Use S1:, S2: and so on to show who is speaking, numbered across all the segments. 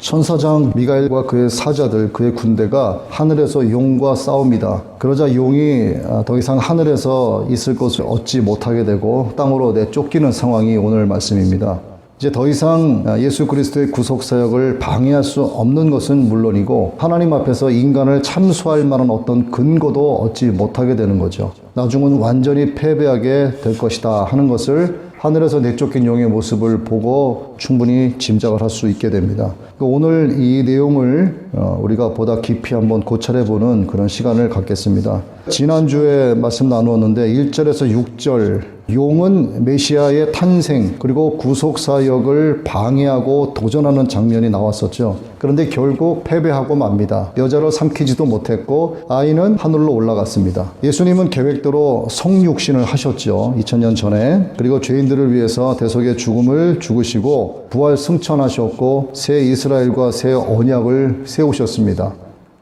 S1: 천사장 미가엘과 그의 사자들, 그의 군대가 하늘에서 용과 싸웁니다. 그러자 용이 더 이상 하늘에서 있을 곳을 얻지 못하게 되고 땅으로 내쫓기는 상황이 오늘 말씀입니다. 이제 더 이상 예수 그리스도의 구속사역을 방해할 수 없는 것은 물론이고 하나님 앞에서 인간을 참소할 만한 어떤 근거도 얻지 못하게 되는 거죠. 나중은 완전히 패배하게 될 것이다 하는 것을 하늘에서 내쫓긴 용의 모습을 보고 충분히 짐작을 할 수 있게 됩니다. 오늘 이 내용을 우리가 보다 깊이 한번 고찰해보는 그런 시간을 갖겠습니다. 지난주에 말씀 나누었는데 1절에서 6절 용은 메시아의 탄생 그리고 구속사역을 방해하고 도전하는 장면이 나왔었죠. 그런데 결국 패배하고 맙니다. 여자를 삼키지도 못했고 아이는 하늘로 올라갔습니다. 예수님은 계획대로 성육신을 하셨죠. 2000년 전에. 그리고 죄인들을 위해서 대속의 죽음을 죽으시고 부활 승천하셨고 새 이스라엘과 새 언약을 세우셨습니다.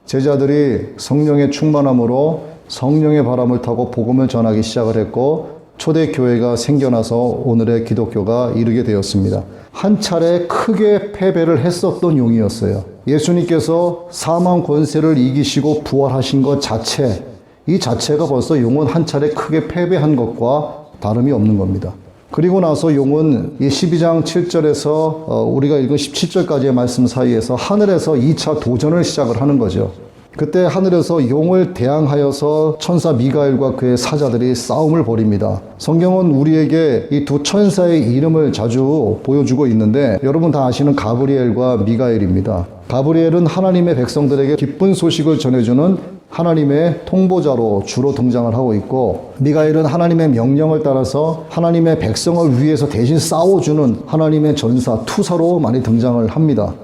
S1: 제자들이 성령의 충만함으로 성령의 바람을 타고 복음을 전하기 시작을 했고 초대교회가 생겨나서 오늘의 기독교가 이르게 되었습니다. 한 차례 크게 패배를 했었던 용이었어요. 예수님께서 사망 권세를 이기시고 부활하신 것 자체, 이 자체가 벌써 용은 한 차례 크게 패배한 것과 다름이 없는 겁니다. 그리고 나서 용은 이 12장 7절에서 우리가 읽은 17절까지의 말씀 사이에서 하늘에서 2차 도전을 시작을 하는 거죠. 그때 하늘에서 용을 대항하여서 천사 미가엘과 그의 사자들이 싸움을 벌입니다. 성경은 우리에게 이 두 천사의 이름을 자주 보여주고 있는데 여러분 다 아시는 가브리엘과 미가엘입니다. 가브리엘은 하나님의 백성들에게 기쁜 소식을 전해주는 하나님의 통보자로 주로 등장을 하고 있고 미가엘은 하나님의 명령을 따라서 하나님의 백성을 위해서 대신 싸워주는 하나님의 전사, 투사로 많이 등장을 합니다.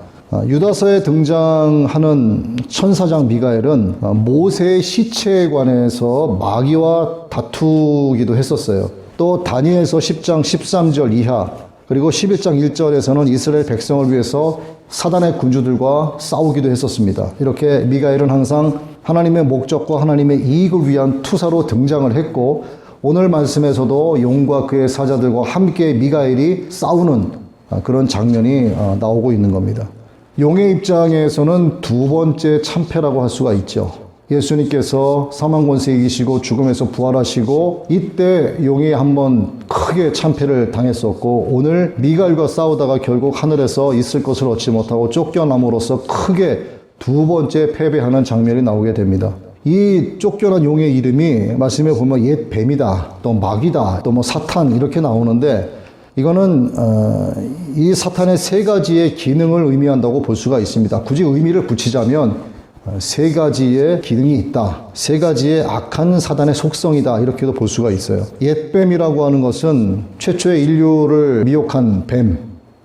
S1: 유다서에 등장하는 천사장 미가엘은 모세의 시체에 관해서 마귀와 다투기도 했었어요. 또 다니엘서 10장 13절 이하 그리고 11장 1절에서는 이스라엘 백성을 위해서 사단의 군주들과 싸우기도 했었습니다. 이렇게 미가엘은 항상 하나님의 목적과 하나님의 이익을 위한 투사로 등장을 했고 오늘 말씀에서도 용과 그의 사자들과 함께 미가엘이 싸우는 그런 장면이 나오고 있는 겁니다. 용의 입장에서는 두 번째 참패라고 할 수가 있죠. 예수님께서 사망 권세 이기시고 죽음에서 부활하시고 이때 용이 한번 크게 참패를 당했었고 오늘 미가엘과 싸우다가 결국 하늘에서 있을 것을 얻지 못하고 쫓겨남으로써 크게 두 번째 패배하는 장면이 나오게 됩니다. 이 쫓겨난 용의 이름이 말씀에 보면 옛 뱀이다, 또 마귀다, 또 뭐 사탄 이렇게 나오는데 이거는 이 사탄의 세 가지의 기능을 의미한다고 볼 수가 있습니다. 굳이 의미를 붙이자면 세 가지의 기능이 있다. 세 가지의 악한 사단의 속성이다. 이렇게도 볼 수가 있어요. 옛뱀이라고 하는 것은 최초의 인류를 미혹한 뱀,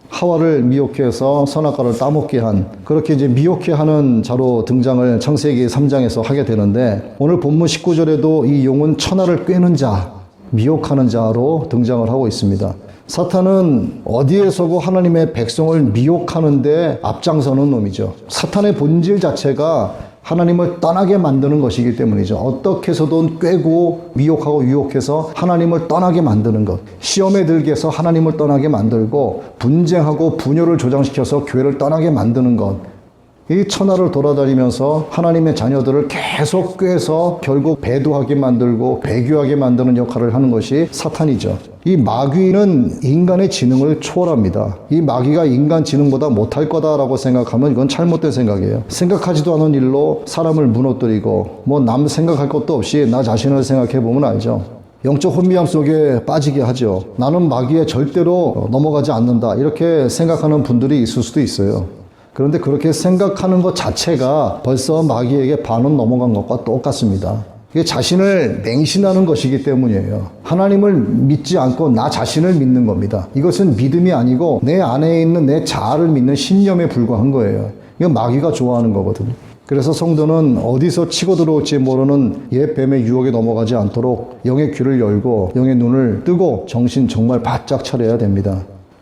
S1: 하와를 미혹해서 선악과를 따먹게 한 그렇게 이제 미혹해 하는 자로 등장을 창세기 3장에서 하게 되는데 오늘 본문 19절에도 이 용은 천하를 꿰는 자, 미혹하는 자로 등장을 하고 있습니다. 사탄은 어디에서고 하나님의 백성을 미혹하는데 앞장서는 놈이죠. 사탄의 본질 자체가 하나님을 떠나게 만드는 것이기 때문이죠. 어떻게 해서든 꿰고 미혹하고 유혹해서 하나님을 떠나게 만드는 것. 시험에 들게 해서 하나님을 떠나게 만들고 분쟁하고 분열을 조장시켜서 교회를 떠나게 만드는 것. 이 천하를 돌아다니면서 하나님의 자녀들을 계속 꿰서 결국 배도하게 만들고 배교하게 만드는 역할을 하는 것이 사탄이죠. 이 마귀는 인간의 지능을 초월합니다. 이 마귀가 인간 지능보다 못할 거다라고 생각하면 이건 잘못된 생각이에요. 생각하지도 않은 일로 사람을 무너뜨리고 뭐 남 생각할 것도 없이 나 자신을 생각해 보면 알죠. 영적 혼미함 속에 빠지게 하죠. 나는 마귀에 절대로 넘어가지 않는다 이렇게 생각하는 분들이 있을 수도 있어요. 그런데 그렇게 생각하는 것 자체가 벌써 마귀에게 반은 넘어간 것과 똑같습니다. 이게 자신을 맹신하는 것이기 때문이에요. 하나님을 믿지 않고 나 자신을 믿는 겁니다. 이것은 믿음이 아니고 내 안에 있는 내 자아를 믿는 신념에 불과한 거예요. 이건 마귀가 좋아하는 거거든요. 그래서 성도는 어디서 치고 들어올지 모르는 옛 뱀의 유혹에 넘어가지 않도록 영의 귀를 열고 영의 눈을 뜨고 정신 정말 바짝 차려야 됩니다.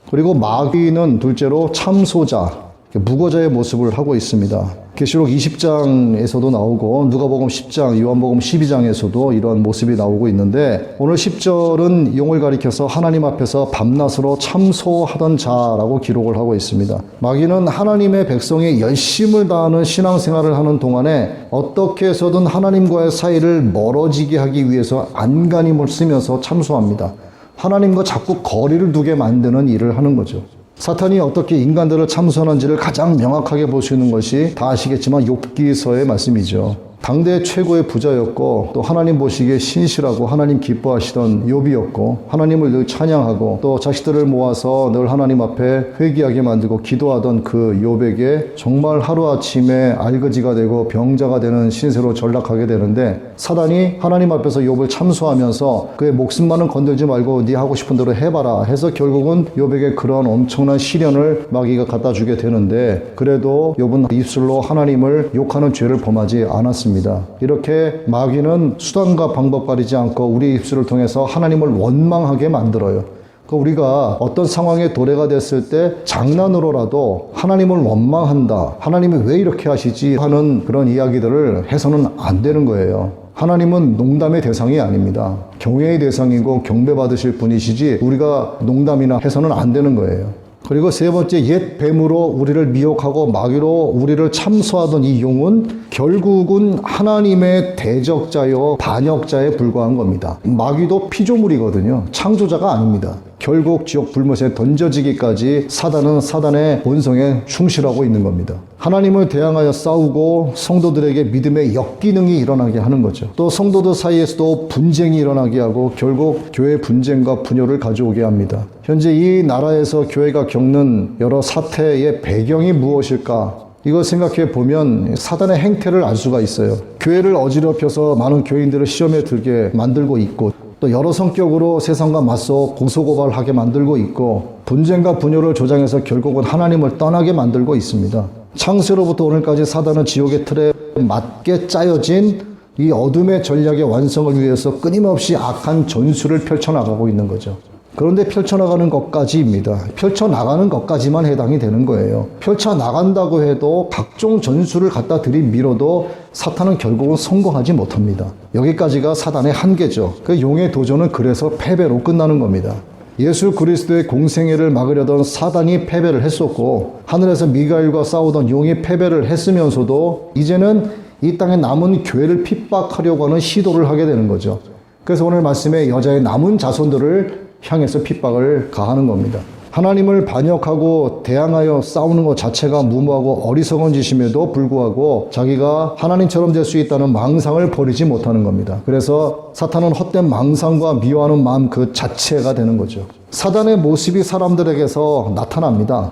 S1: 그리고 마귀는 둘째로 참소자, 무고자의 모습을 하고 있습니다. 계시록 20장에서도 나오고 누가복음 10장, 요한복음 12장에서도 이러한 모습이 나오고 있는데 오늘 10절은 용을 가리켜서 하나님 앞에서 밤낮으로 참소하던 자라고 기록을 하고 있습니다. 마귀는 하나님의 백성이 열심을 다하는 신앙생활을 하는 동안에 어떻게 해서든 하나님과의 사이를 멀어지게 하기 위해서 안간힘을 쓰면서 참소합니다. 하나님과 자꾸 거리를 두게 만드는 일을 하는 거죠. 사탄이 어떻게 인간들을 참선한지를 가장 명확하게 볼 수 있는 것이 다 아시겠지만 욥기서의 말씀이죠. 당대 최고의 부자였고 또 하나님 보시기에 신실하고 하나님 기뻐하시던 욥이었고 하나님을 늘 찬양하고 또 자식들을 모아서 늘 하나님 앞에 회개하게 만들고 기도하던 그 욥에게 정말 하루아침에 알거지가 되고 병자가 되는 신세로 전락하게 되는데 사단이 하나님 앞에서 욥을 참소하면서 그의 목숨만은 건들지 말고 네 하고 싶은 대로 해봐라 해서 결국은 욥에게 그런 엄청난 시련을 마귀가 갖다 주게 되는데 그래도 욥은 입술로 하나님을 욕하는 죄를 범하지 않았습니다. 이렇게 마귀는 수단과 방법 가리지 않고 우리 입술을 통해서 하나님을 원망하게 만들어요. 우리가 어떤 상황에 도래가 됐을 때 장난으로라도 하나님을 원망한다. 하나님이 왜 이렇게 하시지 하는 그런 이야기들을 해서는 안 되는 거예요. 하나님은 농담의 대상이 아닙니다. 경외의 대상이고 경배받으실 분이시지 우리가 농담이나 해서는 안 되는 거예요. 그리고 세 번째, 옛 뱀으로 우리를 미혹하고 마귀로 우리를 참소하던 이 용은 결국은 하나님의 대적자요 반역자에 불과한 겁니다. 마귀도 피조물이거든요. 창조자가 아닙니다. 결국 지옥 불못에 던져지기까지 사단은 사단의 본성에 충실하고 있는 겁니다. 하나님을 대항하여 싸우고 성도들에게 믿음의 역기능이 일어나게 하는 거죠. 또 성도들 사이에서도 분쟁이 일어나게 하고 결국 교회 분쟁과 분열을 가져오게 합니다. 현재 이 나라에서 교회가 겪는 여러 사태의 배경이 무엇일까? 이걸 생각해 보면 사단의 행태를 알 수가 있어요. 교회를 어지럽혀서 많은 교인들을 시험에 들게 만들고 있고 또 여러 성격으로 세상과 맞서 고소고발하게 만들고 있고 분쟁과 분열을 조장해서 결국은 하나님을 떠나게 만들고 있습니다. 창세로부터 오늘까지 사단은 지옥의 틀에 맞게 짜여진 이 어둠의 전략의 완성을 위해서 끊임없이 악한 전술을 펼쳐나가고 있는 거죠. 그런데 펼쳐나가는 것까지입니다. 펼쳐나가는 것까지만 해당이 되는 거예요. 펼쳐나간다고 해도 각종 전술을 갖다 들이밀어도 사탄은 결국은 성공하지 못합니다. 여기까지가 사단의 한계죠. 그 용의 도전은 그래서 패배로 끝나는 겁니다. 예수 그리스도의 공생애를 막으려던 사단이 패배를 했었고 하늘에서 미가엘과 싸우던 용이 패배를 했으면서도 이제는 이 땅에 남은 교회를 핍박하려고 하는 시도를 하게 되는 거죠. 그래서 오늘 말씀에 여자의 남은 자손들을 향해서 핍박을 가하는 겁니다. 하나님을 반역하고 대항하여 싸우는 것 자체가 무모하고 어리석은 짓임에도 불구하고 자기가 하나님처럼 될 수 있다는 망상을 버리지 못하는 겁니다. 그래서 사탄은 헛된 망상과 미워하는 마음 그 자체가 되는 거죠. 사단의 모습이 사람들에게서 나타납니다.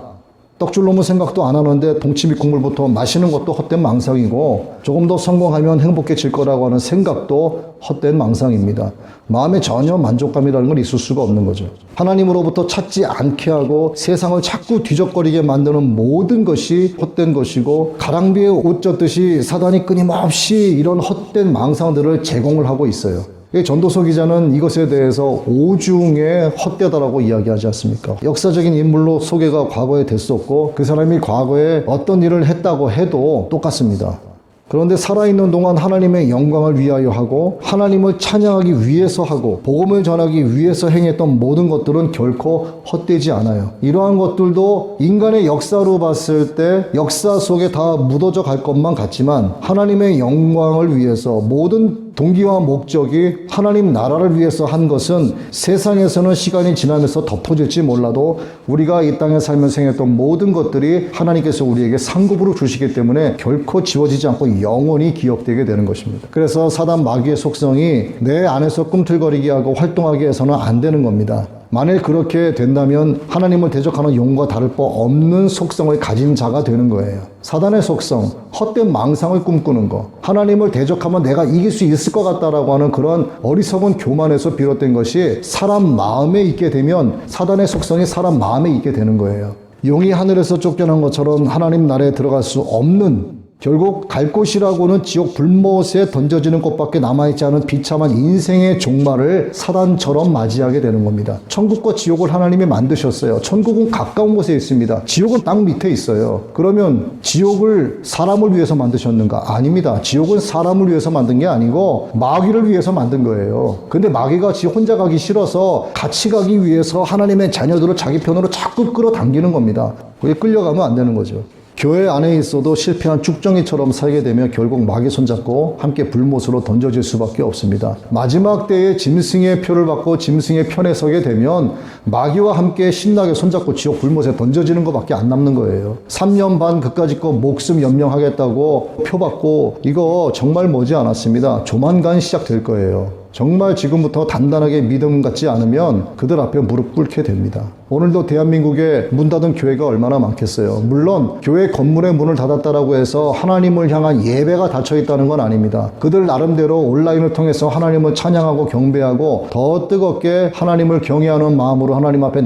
S1: 떡줄 넘은 생각도 안 하는데 동치미 국물부터 마시는 것도 헛된 망상이고 조금 더 성공하면 행복해질 거라고 하는 생각도 헛된 망상입니다. 마음에 전혀 만족감이라는 건 있을 수가 없는 거죠. 하나님으로부터 찾지 않게 하고 세상을 자꾸 뒤적거리게 만드는 모든 것이 헛된 것이고 가랑비에 옷 젖듯이 사단이 끊임없이 이런 헛된 망상들을 제공을 하고 있어요. 전도서 기자는 이것에 대해서 오중에 헛되다라고 이야기하지 않습니까? 역사적인 인물로 소개가 과거에 됐었고 그 사람이 과거에 어떤 일을 했다고 해도 똑같습니다. 그런데 살아있는 동안 하나님의 영광을 위하여 하고 하나님을 찬양하기 위해서 하고 복음을 전하기 위해서 행했던 모든 것들은 결코 헛되지 않아요. 이러한 것들도 인간의 역사로 봤을 때 역사 속에 다 묻어져 갈 것만 같지만 하나님의 영광을 위해서 모든 동기와 목적이 하나님 나라를 위해서 한 것은 세상에서는 시간이 지나면서 덮어질지 몰라도 우리가 이 땅에 살면서 행했던 모든 것들이 하나님께서 우리에게 상급으로 주시기 때문에 결코 지워지지 않고 영원히 기억되게 되는 것입니다. 그래서 사단 마귀의 속성이 내 안에서 꿈틀거리게 하고 활동하게 해서는 안 되는 겁니다. 만일 그렇게 된다면 하나님을 대적하는 용과 다를 바 없는 속성을 가진 자가 되는 거예요. 사단의 속성, 헛된 망상을 꿈꾸는 거, 하나님을 대적하면 내가 이길 수 있을 것 같다라고 하는 그런 어리석은 교만에서 비롯된 것이 사람 마음에 있게 되면 사단의 속성이 사람 마음에 있게 되는 거예요. 용이 하늘에서 쫓겨난 것처럼 하나님 나라에 들어갈 수 없는 결국 갈 곳이라고는 지옥 불못에 던져지는 것밖에 남아있지 않은 비참한 인생의 종말을 사단처럼 맞이하게 되는 겁니다. 천국과 지옥을 하나님이 만드셨어요. 천국은 가까운 곳에 있습니다. 지옥은 땅 밑에 있어요. 그러면 지옥을 사람을 위해서 만드셨는가? 아닙니다. 지옥은 사람을 위해서 만든 게 아니고 마귀를 위해서 만든 거예요. 근데 마귀가 지 혼자 가기 싫어서 같이 가기 위해서 하나님의 자녀들을 자기 편으로 자꾸 끌어당기는 겁니다. 그게 끌려가면 안 되는 거죠. 교회 안에 있어도 실패한 쭉정이처럼 살게 되면 결국 마귀 손잡고 함께 불못으로 던져질 수밖에 없습니다. 마지막 때에 짐승의 표를 받고 짐승의 편에 서게 되면 마귀와 함께 신나게 손잡고 지옥 불못에 던져지는 것밖에 안 남는 거예요. 3년 반 그까짓 거 목숨 연명하겠다고 표 받고 이거 정말 머지 않았습니다. 조만간 시작될 거예요. 정말 지금부터 단단하게 믿음 갖지 않으면 그들 앞에 무릎 꿇게 됩니다. 오늘도 대한민국에 문 닫은 교회가 얼마나 많겠어요. 물론 교회 건물의 문을 닫았다라고 해서 하나님을 향한 예배가 닫혀 있다는 건 아닙니다. 그들 나름대로 온라인을 통해서 하나님을 찬양하고 경배하고 더 뜨겁게 하나님을 경외하는 마음으로 하나님 앞에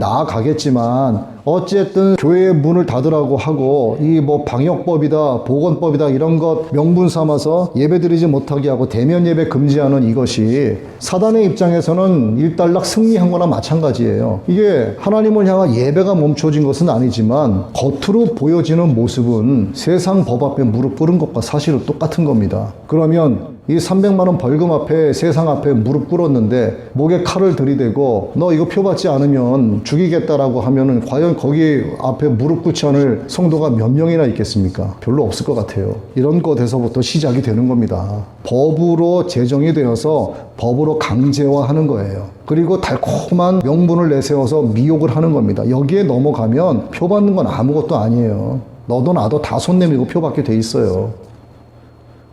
S1: 나아가겠지만 어쨌든 교회의 문을 닫으라고 하고 이 뭐 방역법이다 보건법이다 이런 것 명분 삼아서 예배드리지 못하게 하고 대면 예배 금지하는 이것이 사단의 입장에서는 일단락 승리한 거나 마찬가지예요. 이게 하나님을 향한 예배가 멈춰진 것은 아니지만 겉으로 보여지는 모습은 세상 법 앞에 무릎 꿇은 것과 사실은 똑같은 겁니다. 그러면 이 300만 원 벌금 앞에 세상 앞에 무릎 꿇었는데 목에 칼을 들이대고 너 이거 표 받지 않으면 죽이겠다라고 하면은 과연 거기 앞에 무릎 꿇지 않을 성도가 몇 명이나 있겠습니까? 별로 없을 것 같아요. 이런 것에서부터 시작이 되는 겁니다. 법으로 제정이 되어서 법으로 강제화하는 거예요. 그리고 달콤한 명분을 내세워서 미혹을 하는 겁니다. 여기에 넘어가면 표 받는 건 아무것도 아니에요. 너도 나도 다 손 내밀고 표 받게 돼 있어요.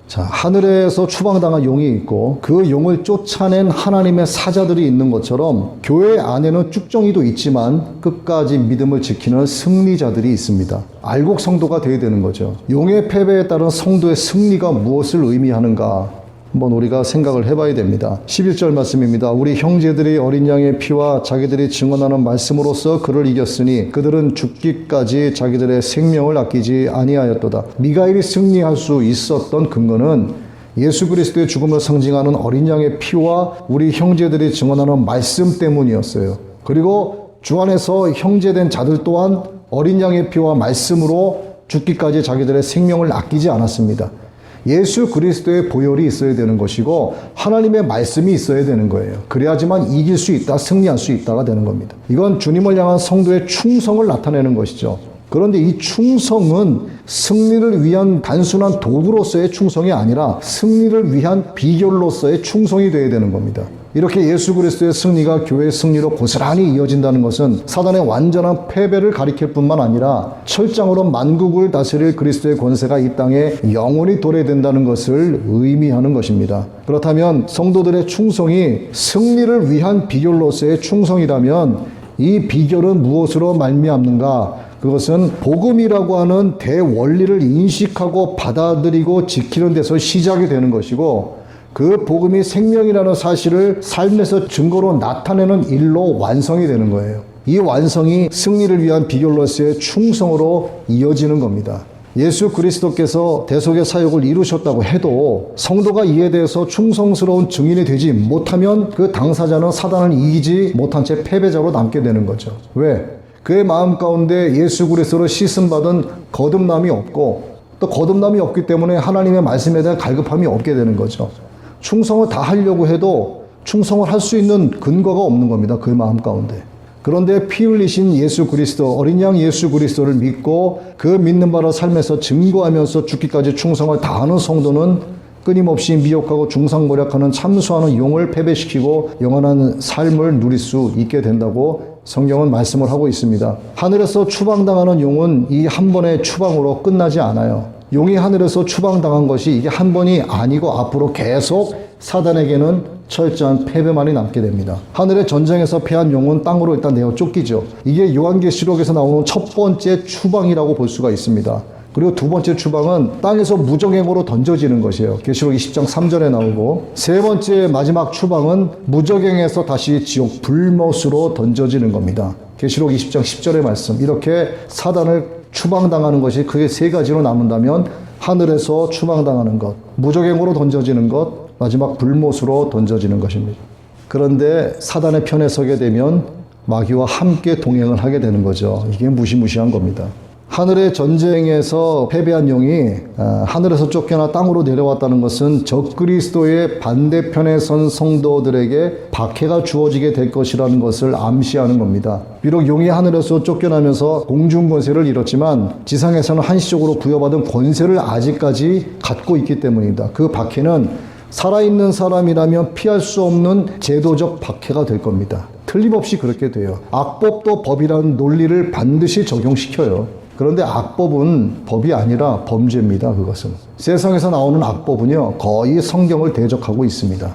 S1: 자, 하늘에서 추방당한 용이 있고 그 용을 쫓아낸 하나님의 사자들이 있는 것처럼 교회 안에는 쭉정이도 있지만 끝까지 믿음을 지키는 승리자들이 있습니다. 알곡 성도가 되어야 되는 거죠. 용의 패배에 따른 성도의 승리가 무엇을 의미하는가 한번 우리가 생각을 해봐야 됩니다. 11절 말씀입니다. 우리 형제들이 어린 양의 피와 자기들이 증언하는 말씀으로써 그를 이겼으니 그들은 죽기까지 자기들의 생명을 아끼지 아니하였도다. 미가엘이 승리할 수 있었던 근거는 예수 그리스도의 죽음을 상징하는 어린 양의 피와 우리 형제들이 증언하는 말씀 때문이었어요. 그리고 주 안에서 형제된 자들 또한 어린 양의 피와 말씀으로 죽기까지 자기들의 생명을 아끼지 않았습니다. 예수 그리스도의 보혈이 있어야 되는 것이고 하나님의 말씀이 있어야 되는 거예요. 그래야지만 이길 수 있다, 승리할 수 있다가 되는 겁니다. 이건 주님을 향한 성도의 충성을 나타내는 것이죠. 그런데 이 충성은 승리를 위한 단순한 도구로서의 충성이 아니라 승리를 위한 비결로서의 충성이 되어야 되는 겁니다. 이렇게 예수 그리스도의 승리가 교회의 승리로 고스란히 이어진다는 것은 사단의 완전한 패배를 가리킬 뿐만 아니라 철장으로 만국을 다스릴 그리스도의 권세가 이 땅에 영원히 도래된다는 것을 의미하는 것입니다. 그렇다면 성도들의 충성이 승리를 위한 비결로서의 충성이라면 이 비결은 무엇으로 말미암는가? 그것은 복음이라고 하는 대원리를 인식하고 받아들이고 지키는 데서 시작이 되는 것이고 그 복음이 생명이라는 사실을 삶에서 증거로 나타내는 일로 완성이 되는 거예요. 이 완성이 승리를 위한 비결로서의 충성으로 이어지는 겁니다. 예수 그리스도께서 대속의 사역을 이루셨다고 해도 성도가 이에 대해서 충성스러운 증인이 되지 못하면 그 당사자는 사단을 이기지 못한 채 패배자로 남게 되는 거죠. 왜? 그의 마음 가운데 예수 그리스도로 씻음받은 거듭남이 없고 또 거듭남이 없기 때문에 하나님의 말씀에 대한 갈급함이 없게 되는 거죠. 충성을 다 하려고 해도 충성을 할 수 있는 근거가 없는 겁니다. 그의 마음 가운데. 그런데 피 흘리신 예수 그리스도, 어린 양 예수 그리스도를 믿고 그 믿는 바를 삶에서 증거하면서 죽기까지 충성을 다하는 성도는 끊임없이 미혹하고 중상모략하는 참수하는 용을 패배시키고 영원한 삶을 누릴 수 있게 된다고 성경은 말씀을 하고 있습니다. 하늘에서 추방당하는 용은 이 한 번의 추방으로 끝나지 않아요. 용이 하늘에서 추방당한 것이 이게 한 번이 아니고 앞으로 계속 사단에게는 철저한 패배만이 남게 됩니다. 하늘의 전쟁에서 패한 용은 땅으로 일단 내어 쫓기죠. 이게 요한계시록에서 나오는 첫 번째 추방이라고 볼 수가 있습니다. 그리고 두 번째 추방은 땅에서 무적행으로 던져지는 것이에요. 계시록 20장 3절에 나오고 세 번째 마지막 추방은 무적행에서 다시 지옥 불못으로 던져지는 겁니다. 계시록 20장 10절의 말씀. 이렇게 사단을 추방당하는 것이 그게 세 가지로 남는다면 하늘에서 추방당하는 것, 무적행으로 던져지는 것, 마지막 불못으로 던져지는 것입니다. 그런데 사단의 편에 서게 되면 마귀와 함께 동행을 하게 되는 거죠. 이게 무시무시한 겁니다. 하늘의 전쟁에서 패배한 용이 하늘에서 쫓겨나 땅으로 내려왔다는 것은 적그리스도의 반대편에 선 성도들에게 박해가 주어지게 될 것이라는 것을 암시하는 겁니다. 비록 용이 하늘에서 쫓겨나면서 공중 권세를 잃었지만 지상에서는 한시적으로 부여받은 권세를 아직까지 갖고 있기 때문입니다. 그 박해는 살아있는 사람이라면 피할 수 없는 제도적 박해가 될 겁니다. 틀림없이 그렇게 돼요. 악법도 법이라는 논리를 반드시 적용시켜요. 그런데 악법은 법이 아니라 범죄입니다. 그것은. 세상에서 나오는 악법은요, 거의 성경을 대적하고 있습니다.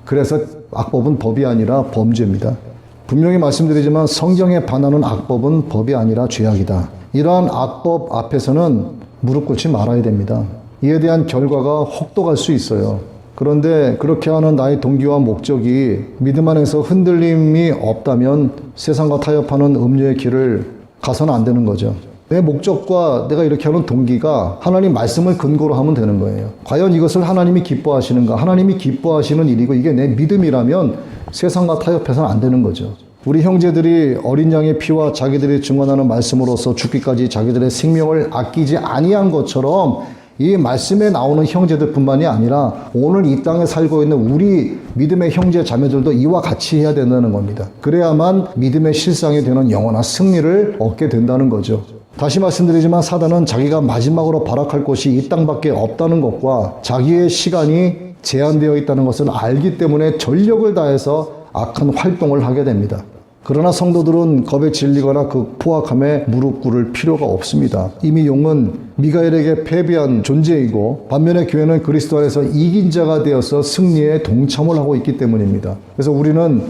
S1: 그래서 악법은 법이 아니라 범죄입니다. 분명히 말씀드리지만 성경에 반하는 악법은 법이 아니라 죄악이다. 이러한 악법 앞에서는 무릎 꿇지 말아야 됩니다. 이에 대한 결과가 혹독할 수 있어요. 그런데 그렇게 하는 나의 동기와 목적이 믿음 안에서 흔들림이 없다면 세상과 타협하는 음료의 길을 가서는 안 되는 거죠. 내 목적과 내가 이렇게 하는 동기가 하나님 말씀을 근거로 하면 되는 거예요. 과연 이것을 하나님이 기뻐하시는가? 하나님이 기뻐하시는 일이고 이게 내 믿음이라면 세상과 타협해서는 안 되는 거죠. 우리 형제들이 어린 양의 피와 자기들이 증언하는 말씀으로서 죽기까지 자기들의 생명을 아끼지 아니한 것처럼 이 말씀에 나오는 형제들뿐만이 아니라 오늘 이 땅에 살고 있는 우리 믿음의 형제 자매들도 이와 같이 해야 된다는 겁니다. 그래야만 믿음의 실상이 되는 영원한 승리를 얻게 된다는 거죠. 다시 말씀드리지만 사단은 자기가 마지막으로 발악할 곳이 이 땅밖에 없다는 것과 자기의 시간이 제한되어 있다는 것을 알기 때문에 전력을 다해서 악한 활동을 하게 됩니다. 그러나 성도들은 겁에 질리거나 그 포악함에 무릎 꿇을 필요가 없습니다. 이미 용은 미가엘에게 패배한 존재이고 반면에 교회는 그리스도 안에서 이긴 자가 되어서 승리에 동참을 하고 있기 때문입니다. 그래서 우리는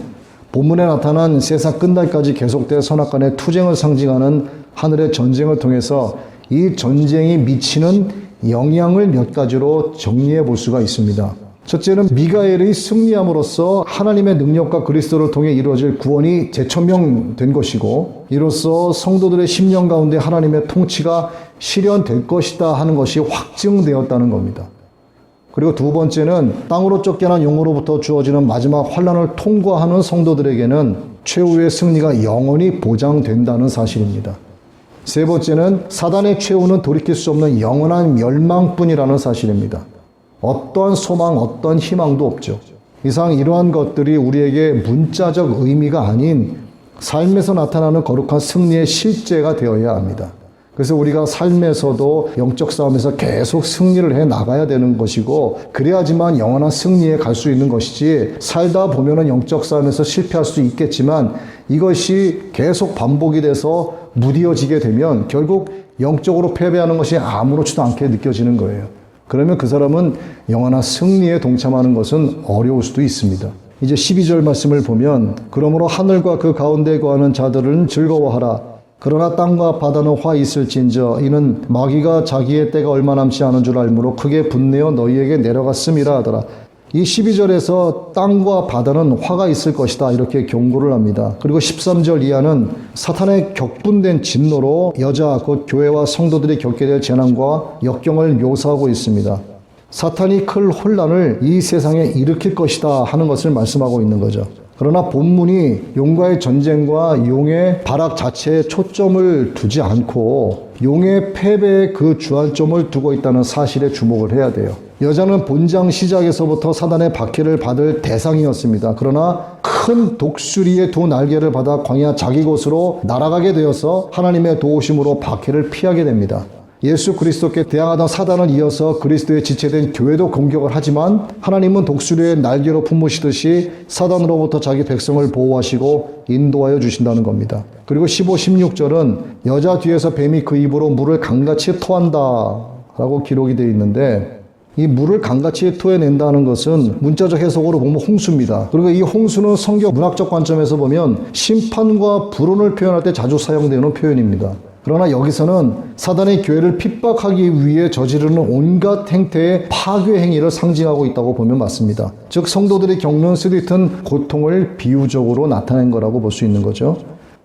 S1: 본문에 나타난 세상 끝날까지 계속될 선악간의 투쟁을 상징하는 하늘의 전쟁을 통해서 이 전쟁이 미치는 영향을 몇 가지로 정리해 볼 수가 있습니다. 첫째는 미가엘의 승리함으로써 하나님의 능력과 그리스도를 통해 이루어질 구원이 재천명된 것이고 이로써 성도들의 심령 가운데 하나님의 통치가 실현될 것이다 하는 것이 확증되었다는 겁니다. 그리고 두 번째는 땅으로 쫓겨난 용으로부터 주어지는 마지막 환난을 통과하는 성도들에게는 최후의 승리가 영원히 보장된다는 사실입니다. 세 번째는 사단의 최후는 돌이킬 수 없는 영원한 멸망뿐이라는 사실입니다. 어떠한 소망, 어떠한 희망도 없죠. 이상 이러한 것들이 우리에게 문자적 의미가 아닌 삶에서 나타나는 거룩한 승리의 실제가 되어야 합니다. 그래서 우리가 삶에서도 영적 싸움에서 계속 승리를 해 나가야 되는 것이고 그래야지만 영원한 승리에 갈 수 있는 것이지 살다 보면은 영적 싸움에서 실패할 수 있겠지만 이것이 계속 반복이 돼서 무뎌지게 되면 결국 영적으로 패배하는 것이 아무렇지도 않게 느껴지는 거예요. 그러면 그 사람은 영원한 승리에 동참하는 것은 어려울 수도 있습니다. 이제 12절 말씀을 보면 그러므로 하늘과 그 가운데 거하는 자들은 즐거워하라. 그러나 땅과 바다는 화 있을진저 이는 마귀가 자기의 때가 얼마 남지 않은 줄 알므로 크게 분내어 너희에게 내려갔음이라 하더라. 이 12절에서 땅과 바다는 화가 있을 것이다 이렇게 경고를 합니다. 그리고 13절 이하는 사탄의 격분된 진노로 여자 곧 교회와 성도들이 겪게 될 재난과 역경을 묘사하고 있습니다. 사탄이 큰 혼란을 이 세상에 일으킬 것이다 하는 것을 말씀하고 있는 거죠. 그러나 본문이 용과의 전쟁과 용의 발악 자체에 초점을 두지 않고 용의 패배에 그 주안점을 두고 있다는 사실에 주목을 해야 돼요. 여자는 본장 시작에서부터 사단의 박해를 받을 대상이었습니다. 그러나 큰 독수리의 두 날개를 받아 광야 자기 곳으로 날아가게 되어서 하나님의 도우심으로 박해를 피하게 됩니다. 예수 그리스도께 대항하던 사단을 이어서 그리스도의 지체된 교회도 공격을 하지만 하나님은 독수리의 날개로 품으시듯이 사단으로부터 자기 백성을 보호하시고 인도하여 주신다는 겁니다. 그리고 15, 16절은 여자 뒤에서 뱀이 그 입으로 물을 강같이 토한다 라고 기록이 되어 있는데 이 물을 강같이 토해낸다는 것은 문자적 해석으로 보면 홍수입니다. 그리고 이 홍수는 성경 문학적 관점에서 보면 심판과 불온을 표현할 때 자주 사용되는 표현입니다. 그러나 여기서는 사단의 교회를 핍박하기 위해 저지르는 온갖 행태의 파괴 행위를 상징하고 있다고 보면 맞습니다. 즉 성도들이 겪는 쓰디튼 고통을 비유적으로 나타낸 거라고 볼 수 있는 거죠.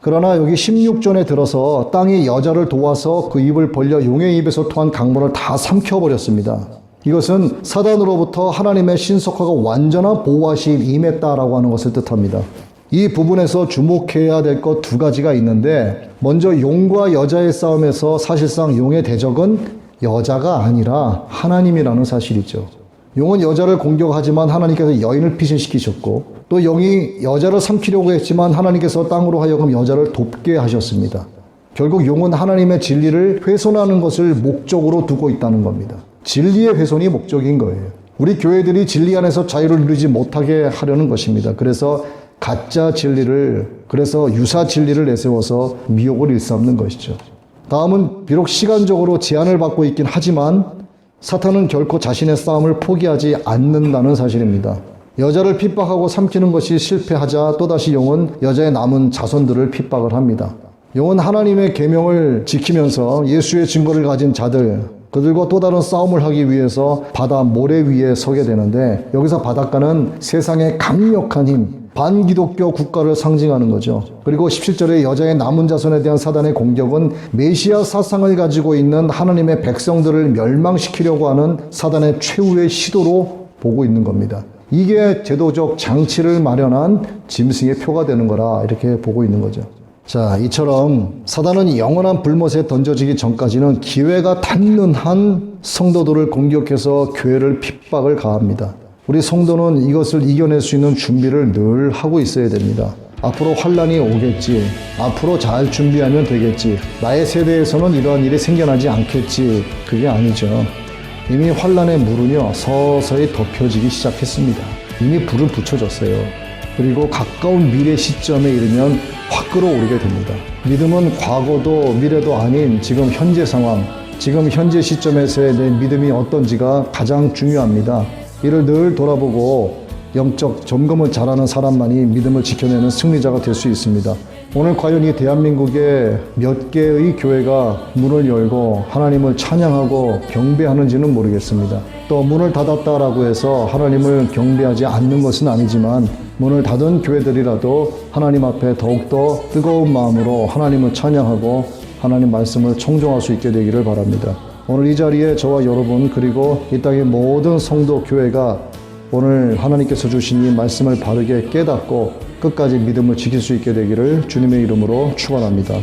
S1: 그러나 여기 16절에 들어서 땅이 여자를 도와서 그 입을 벌려 용의 입에서 토한 강물을 다 삼켜버렸습니다. 이것은 사단으로부터 하나님의 신속하고 완전한 보호하심이 임했다라고 하는 것을 뜻합니다. 이 부분에서 주목해야 될 것 두 가지가 있는데, 먼저 용과 여자의 싸움에서 사실상 용의 대적은 여자가 아니라 하나님이라는 사실이죠. 용은 여자를 공격하지만 하나님께서 여인을 피신시키셨고, 또 용이 여자를 삼키려고 했지만 하나님께서 땅으로 하여금 여자를 돕게 하셨습니다. 결국 용은 하나님의 진리를 훼손하는 것을 목적으로 두고 있다는 겁니다. 진리의 훼손이 목적인 거예요. 우리 교회들이 진리 안에서 자유를 누리지 못하게 하려는 것입니다. 그래서 가짜 진리를, 그래서 유사 진리를 내세워서 미혹을 일삼는 것이죠. 다음은 비록 시간적으로 제한을 받고 있긴 하지만 사탄은 결코 자신의 싸움을 포기하지 않는다는 사실입니다. 여자를 핍박하고 삼키는 것이 실패하자 또다시 용은 여자의 남은 자손들을 핍박을 합니다. 용은 하나님의 계명을 지키면서 예수의 증거를 가진 자들, 그들과 또 다른 싸움을 하기 위해서 바다 모래 위에 서게 되는데, 여기서 바닷가는 세상의 강력한 힘, 반기독교 국가를 상징하는 거죠. 그리고 17절에 여자의 남은 자손에 대한 사단의 공격은 메시아 사상을 가지고 있는 하나님의 백성들을 멸망시키려고 하는 사단의 최후의 시도로 보고 있는 겁니다. 이게 제도적 장치를 마련한 짐승의 표가 되는 거라 이렇게 보고 있는 거죠. 자, 이처럼 사단은 영원한 불못에 던져지기 전까지는 기회가 닿는 한 성도들을 공격해서 교회를 핍박을 가합니다. 우리 성도는 이것을 이겨낼 수 있는 준비를 늘 하고 있어야 됩니다. 앞으로 환란이 오겠지. 앞으로 잘 준비하면 되겠지. 나의 세대에서는 이러한 일이 생겨나지 않겠지. 그게 아니죠. 이미 환란의 물은요, 서서히 덮여지기 시작했습니다. 이미 불은 붙여졌어요. 그리고 가까운 미래 시점에 이르면 확 끌어오르게 됩니다. 믿음은 과거도 미래도 아닌 지금 현재 상황, 지금 현재 시점에서의 내 믿음이 어떤지가 가장 중요합니다. 이를 늘 돌아보고 영적 점검을 잘하는 사람만이 믿음을 지켜내는 승리자가 될 수 있습니다. 오늘 과연 이 대한민국에 몇 개의 교회가 문을 열고 하나님을 찬양하고 경배하는지는 모르겠습니다. 또 문을 닫았다라고 해서 하나님을 경배하지 않는 것은 아니지만, 문을 닫은 교회들이라도 하나님 앞에 더욱더 뜨거운 마음으로 하나님을 찬양하고 하나님 말씀을 청종할 수 있게 되기를 바랍니다. 오늘 이 자리에 저와 여러분, 그리고 이 땅의 모든 성도 교회가 오늘 하나님께서 주신 이 말씀을 바르게 깨닫고 끝까지 믿음을 지킬 수 있게 되기를 주님의 이름으로 축원합니다.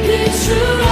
S2: 비추라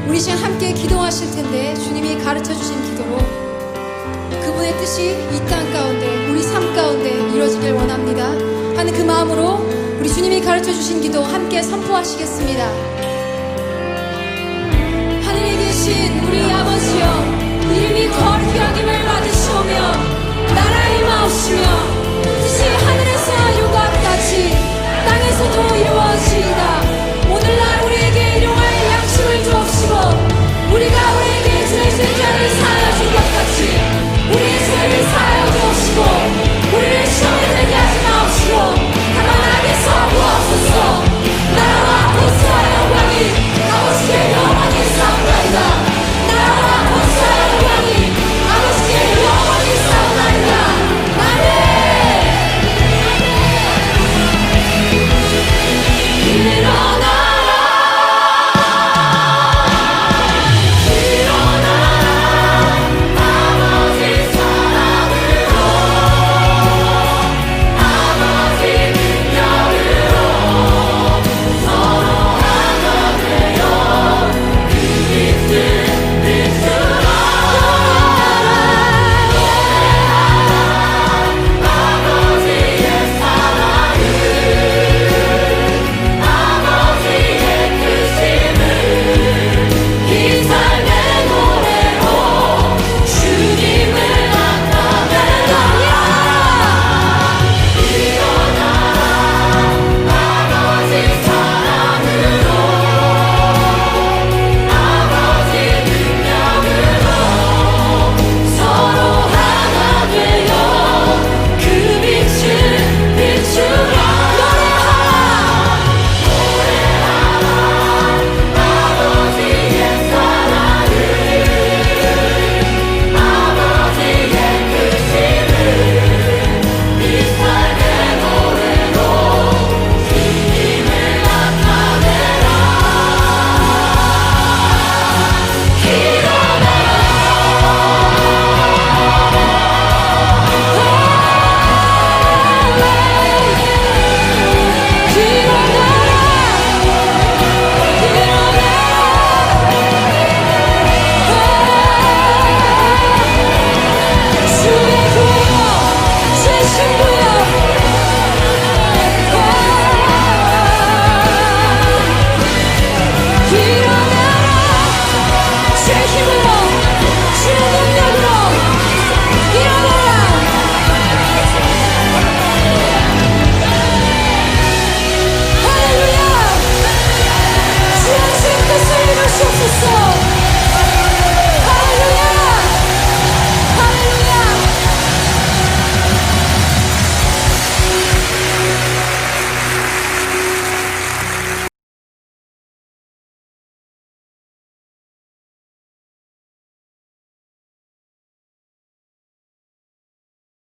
S2: 우리 시간 함께 기도하실 텐데 주님이 가르쳐 주신 기도로 그분의 뜻이 이 땅 가운데 우리 삶 가운데 이루어지길 원합니다 하는 그 마음으로 우리 주님이 가르쳐 주신 기도 함께 선포하시겠습니다.